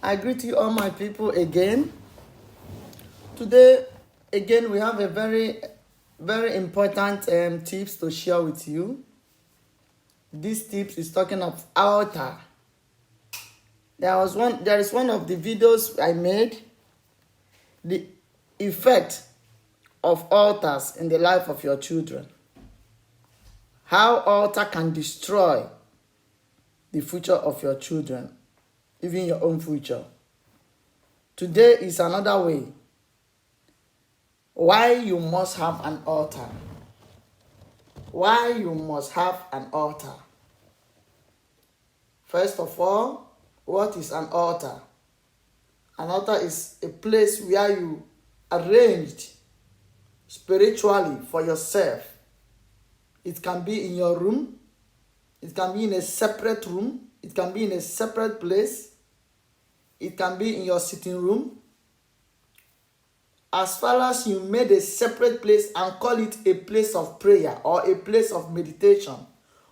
I greet you all my people again. Today, again, we have a very important tips to share with you. This tips is talking of altar. There is one of the videos I made, the effect of altars in the life of your children. How altar can destroy the future of your children, even your own future. Today is another way why you must have an altar. Why you must have an altar. First of all, what is an altar? An altar is a place where you arranged spiritually for yourself. It can be in your room. It can be in a separate room. It can be in a separate place. It can be in your sitting room. As far as you made a separate place and call it a place of prayer or a place of meditation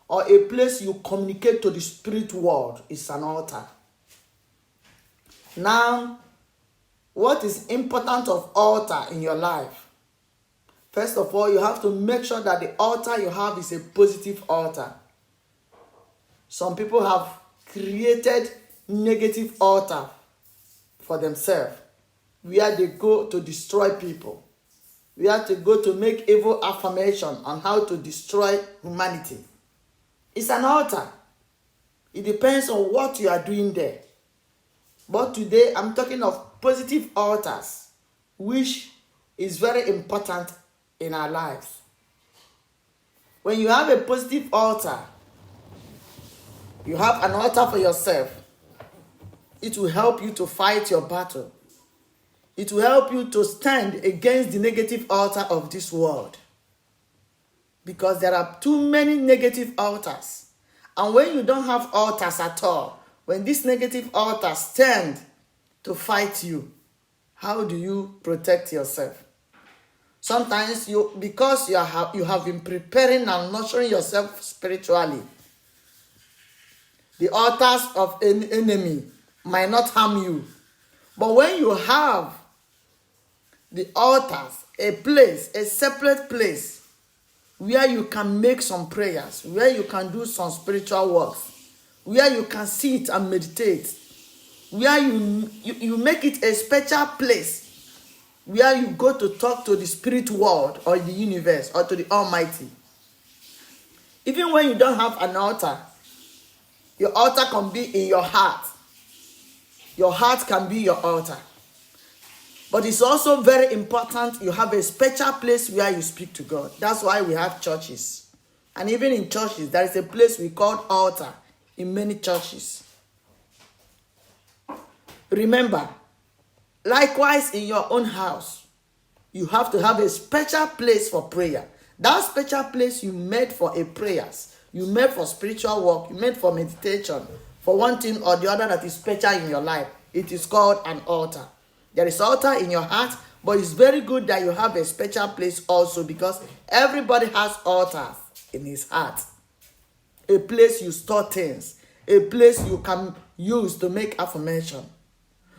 or a place you communicate to the spirit world, is an altar. Now, what is important of altar in your life? First of all, you have to make sure that the altar you have is a positive altar. Some people have created negative altar for themselves, where they go to destroy people, where they go to make evil affirmation on how to destroy humanity. It's an altar. It depends on what you are doing there. But today I'm talking of positive altars, which is very important in our lives. When you have a positive altar, you have an altar for yourself. It will help you to fight your battle. It will help you to stand against the negative altar of this world. Because there are too many negative altars. And when you don't have altars at all, when these negative altars stand to fight you, how do you protect yourself? Sometimes because you have been preparing and nurturing yourself spiritually, the altars of an enemy might not harm you. But when you have the altars, a place, a separate place, where you can make some prayers, where you can do some spiritual works, where you can sit and meditate, where you make it a special place, where you go to talk to the spirit world or the universe or to the Almighty. Even when you don't have an altar, your altar can be in your heart. Your heart can be your altar. But it's also very important you have a special place where you speak to God. That's why we have churches. And even in churches, there is a place we call altar in many churches. Remember, likewise in your own house, you have to have a special place for prayer. That special place you made for a prayers, you made for spiritual work, you made for meditation, for one thing or the other that is special in your life. It is called an altar. There is altar in your heart, but it's very good that you have a special place also, because everybody has altars in his heart. A place you store things, a place you can use to make affirmation.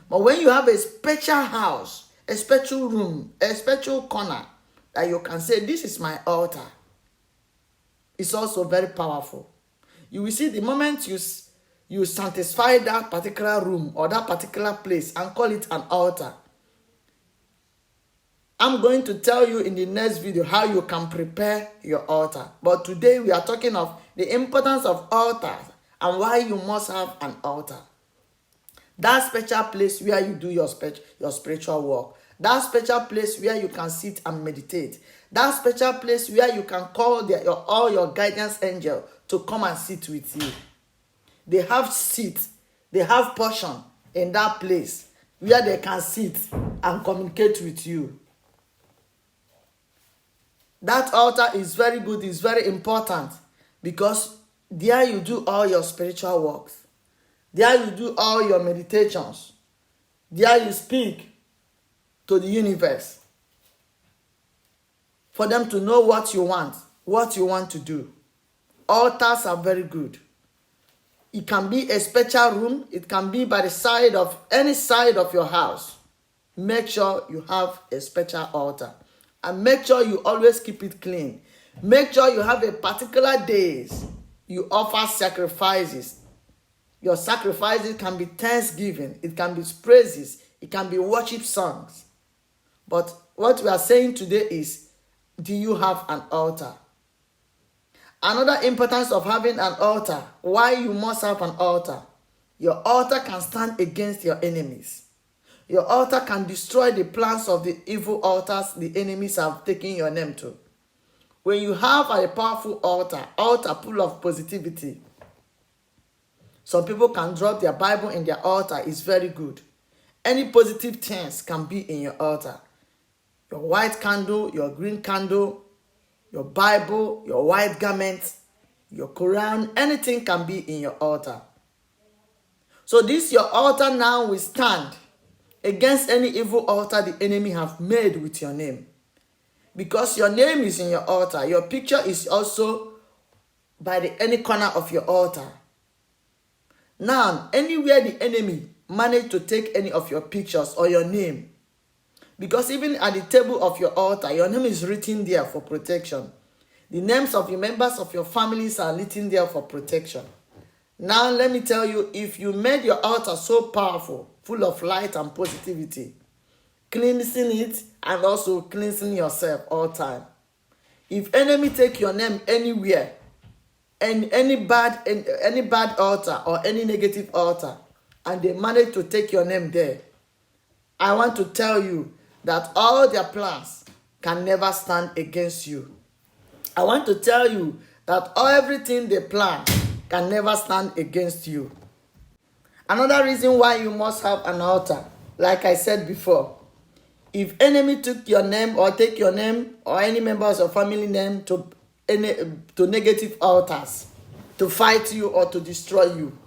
But when you have a special house, a special room, a special corner that you can say, this is my altar, it's also very powerful. You will see the moment you sanctify that particular room or that particular place and call it an altar. I'm going to tell you in the next video how you can prepare your altar. But today we are talking of the importance of altars and why you must have an altar. That special place where you do your spiritual work. That special place where you can sit and meditate. That special place where you can call all your guidance angel to come and sit with you. They have seat, they have portion in that place where they can sit and communicate with you. That altar is very good, it's very important, because there you do all your spiritual works. There you do all your meditations. There you speak to the universe for them to know what you want to do. Altars are very good. It can be a special room. It can be by the side of any side of your house. Make sure you have a special altar. And make sure you always keep it clean. Make sure you have a particular days you offer sacrifices. Your sacrifices can be thanksgiving. It can be praises. It can be worship songs. But what we are saying today is, do you have an altar? Another importance of having an altar, why you must have an altar. Your altar can stand against your enemies. Your altar can destroy the plans of the evil altars the enemies have taken your name to. When you have a powerful altar full of positivity, some people can drop their Bible in their altar. It's very good. Any positive things can be in your altar. Your white candle, your green candle, your Bible, your white garment, your Quran, anything can be in your altar. So this your altar now will stand against any evil altar the enemy have made with your name. Because your name is in your altar, your picture is also by any corner of your altar. Now, anywhere the enemy managed to take any of your pictures or your name, because even at the table of your altar, your name is written there for protection. The names of the members of your families are written there for protection. Now, let me tell you, if you made your altar so powerful, full of light and positivity, cleansing it and also cleansing yourself all time. If enemy take your name anywhere, and any bad altar or any negative altar, and they manage to take your name there, I want to tell you that all their plans can never stand against you. I want to tell you that everything they plan can never stand against you. Another reason why you must have an altar, like I said before, if enemy took your name or take your name or any members of family name to negative altars, to fight you or to destroy you,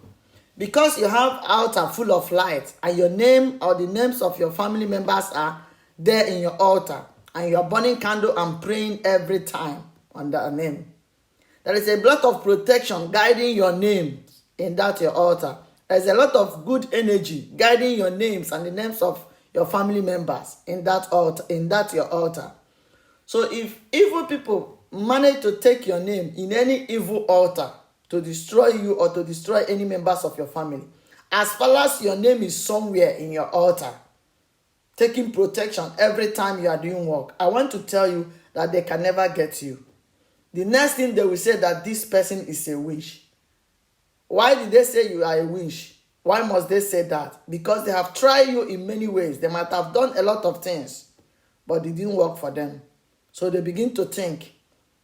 because you have altar full of light and your name or the names of your family members are there in your altar, and you are burning candle and praying every time on that name, there is a block of protection guiding your name in that your altar. There's a lot of good energy guiding your names and the names of your family members in that altar, in that your altar. So if evil people manage to take your name in any evil altar to destroy you or to destroy any members of your family, as far as your name is somewhere in your altar, taking protection every time you are doing work, I want to tell you that they can never get you. The next thing they will say that this person is a witch. Why did they say you are a witch? Why must they say that? Because they have tried you in many ways. They might have done a lot of things, but it didn't work for them. So they begin to think,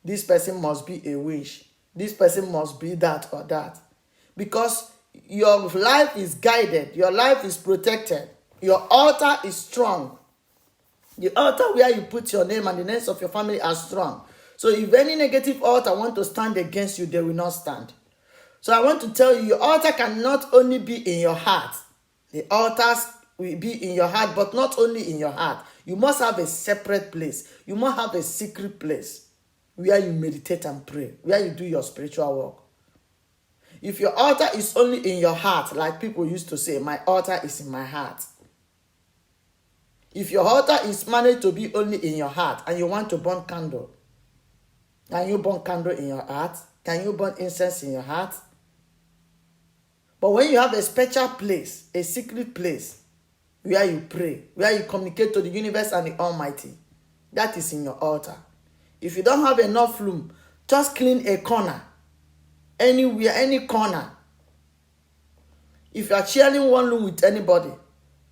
this person must be a witch. This person must be that or that. Because your life is guided. Your life is protected. Your altar is strong. The altar where you put your name and the names of your family are strong. So if any negative altar want to stand against you, they will not stand. So I want to tell you, your altar cannot only be in your heart. The altars will be in your heart, but not only in your heart. You must have a separate place. You must have a secret place where you meditate and pray, where you do your spiritual work. If your altar is only in your heart, like people used to say, my altar is in my heart. If your altar is managed to be only in your heart and you want to burn candle, can you burn candle in your heart? Can you burn incense in your heart? But when you have a special place, a secret place, where you pray, where you communicate to the universe and the Almighty, that is in your altar. If you don't have enough room, just clean a corner. Anywhere, any corner. If you are sharing one room with anybody,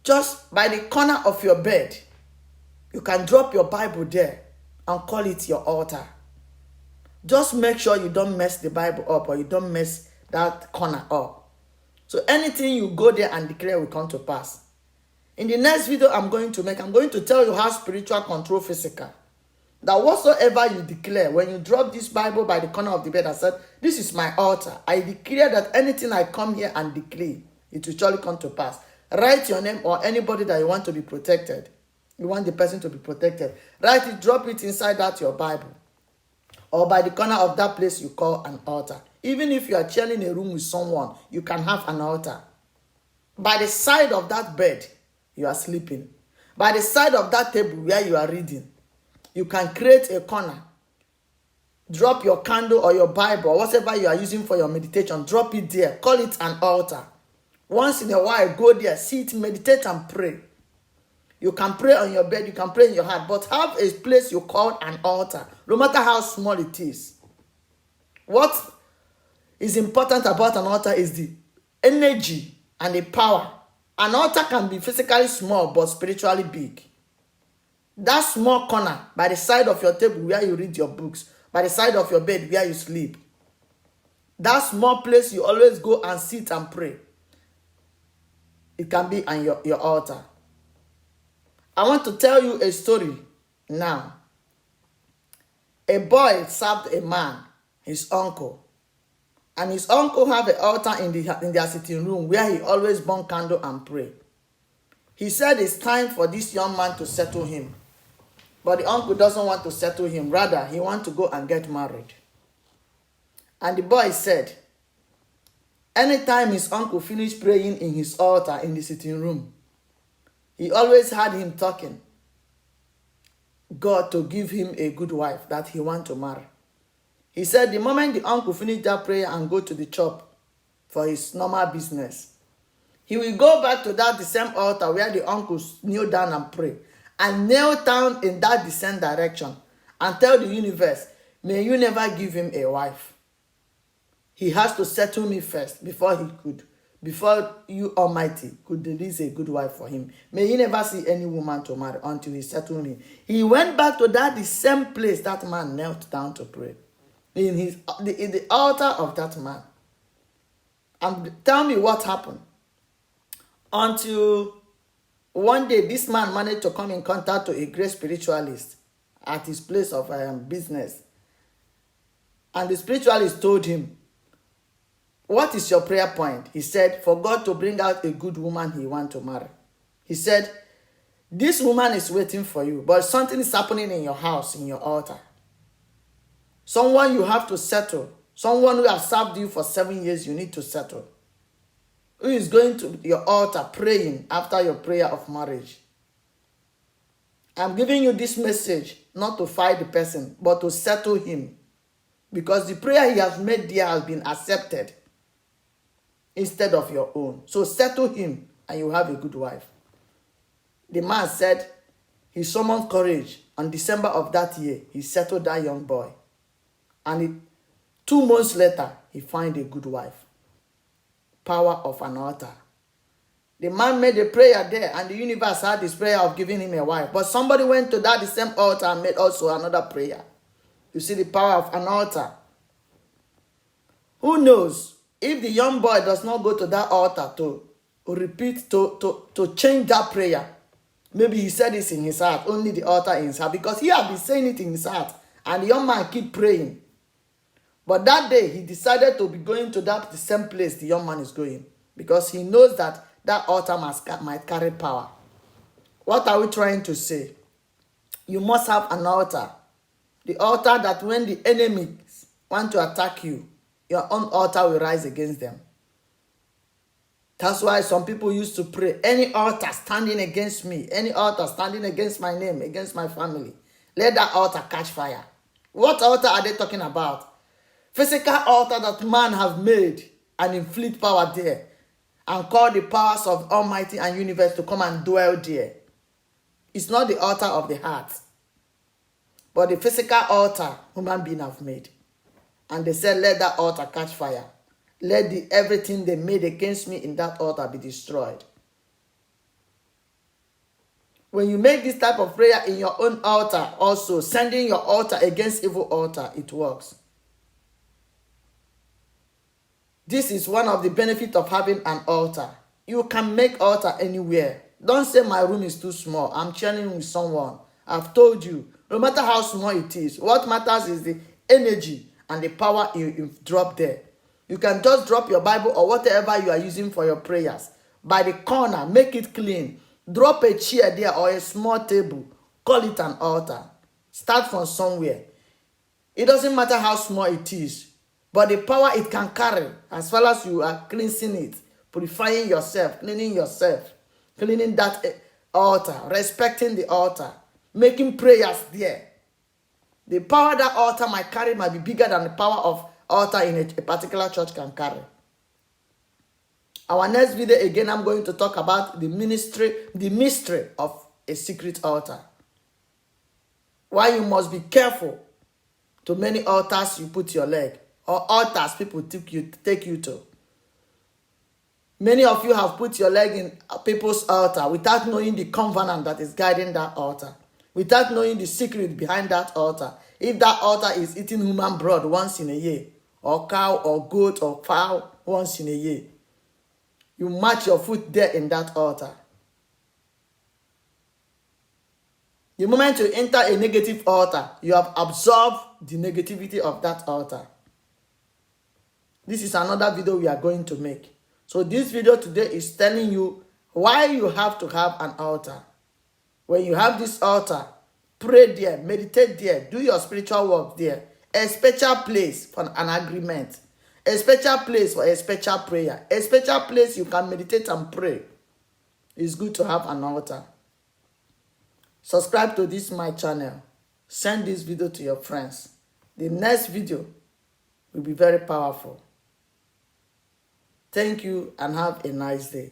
just by the corner of your bed, you can drop your Bible there and call it your altar. Just make sure you don't mess the Bible up or you don't mess that corner up. So anything you go there and declare will come to pass. In the next video I'm going to make, I'm going to tell you how spiritual control physical. That whatsoever you declare, when you drop this Bible by the corner of the bed and said, this is my altar, I declare that anything I come here and declare, it will surely come to pass. Write your name or anybody that you want to be protected. You want the person to be protected. Write it, drop it inside that your Bible. Or by the corner of that place you call an altar. Even if you are sharing a room with someone, you can have an altar. By the side of that bed, you are sleeping. By the side of that table where you are reading, you can create a corner. Drop your candle or your Bible or whatever you are using for your meditation. Drop it there. Call it an altar. Once in a while, go there, sit, meditate, and pray. You can pray on your bed, you can pray in your heart, but have a place you call an altar, no matter how small it is. What is important about an altar is the energy and the power. An altar can be physically small but spiritually big. That small corner by the side of your table where you read your books, by the side of your bed where you sleep, that small place you always go and sit and pray, it can be on your altar. I want to tell you a story now. A boy served a man, his uncle, and his uncle had an altar in their sitting room where he always burn candle and pray. He said it's time for this young man to settle him. But the uncle doesn't want to settle him. Rather, he wants to go and get married. And the boy said, anytime his uncle finished praying in his altar in the sitting room, he always had him talking God to give him a good wife that he wants to marry. He said the moment the uncle finished that prayer and go to the shop for his normal business, he will go back to the same altar where the uncle kneel down and pray, and kneel down in that same direction and tell the universe, may you never give him a wife. He has to settle me first before you Almighty could release a good wife for him. May he never see any woman to marry until he settled me. He went back to the same place that man knelt down to pray, in the altar of that man. And tell me what happened. Until one day, this man managed to come in contact with a great spiritualist at his place of business. And the spiritualist told him, what is your prayer point? He said, for God to bring out a good woman he wants to marry. He said, this woman is waiting for you, but something is happening in your house, in your altar. Someone you have to settle. Someone who has served you for 7 years, you need to settle. Who is going to your altar praying after your prayer of marriage. I'm giving you this message not to fight the person, but to settle him. Because the prayer he has made there has been accepted instead of your own. So settle him and you have a good wife. The man said he summoned courage. On December of that year, he settled that young boy. And 2 months later, he found a good wife. Power of an altar. The man made a prayer there, and the universe had this prayer of giving him a wife. But somebody went to the same altar and made also another prayer. You see the power of an altar. Who knows if the young boy does not go to that altar to repeat, to change that prayer. Maybe he said this in his heart, only the altar in his heart, because he had been saying it in his heart, and the young man keep praying. But that day, he decided to be going to the same place the young man is going, because he knows that that altar might carry power. What are we trying to say? You must have an altar. The altar that when the enemies want to attack you, your own altar will rise against them. That's why some people used to pray, any altar standing against me, any altar standing against my name, against my family, let that altar catch fire. What altar are they talking about? Physical altar that man have made and inflict power there and call the powers of Almighty and universe to come and dwell there. It's not the altar of the heart, but the physical altar human beings have made. And they said, let that altar catch fire. Let everything they made against me in that altar be destroyed. When you make this type of prayer in your own altar, also sending your altar against evil altar, it works. This is one of the benefits of having an altar. You can make altar anywhere. Don't say my room is too small. I'm sharing with someone. I've told you, no matter how small it is, what matters is the energy and the power you drop there. You can just drop your Bible or whatever you are using for your prayers. By the corner, make it clean. Drop a chair there or a small table. Call it an altar. Start from somewhere. It doesn't matter how small it is. But the power it can carry, as far as you are cleansing it, purifying yourself, cleaning that altar, respecting the altar, making prayers there. The power that altar might carry might be bigger than the power of altar in a particular church can carry. Our next video, again, I'm going to talk about the mystery of a secret altar. Why you must be careful to many altars you put your leg, or altars people take you to. Many of you have put your leg in people's altar without knowing the covenant that is guiding that altar, without knowing the secret behind that altar. If that altar is eating human blood once in a year, or cow or goat or fowl once in a year, you match your foot there in that altar. The moment you enter a negative altar, you have absorbed the negativity of that altar. This is another video we are going to make. So this video today is telling you why you have to have an altar. When you have this altar, pray there, meditate there, do your spiritual work there. A special place for an agreement. A special place for a special prayer. A special place you can meditate and pray. It's good to have an altar. Subscribe to this my channel. Send this video to your friends. The next video will be very powerful. Thank you and have a nice day.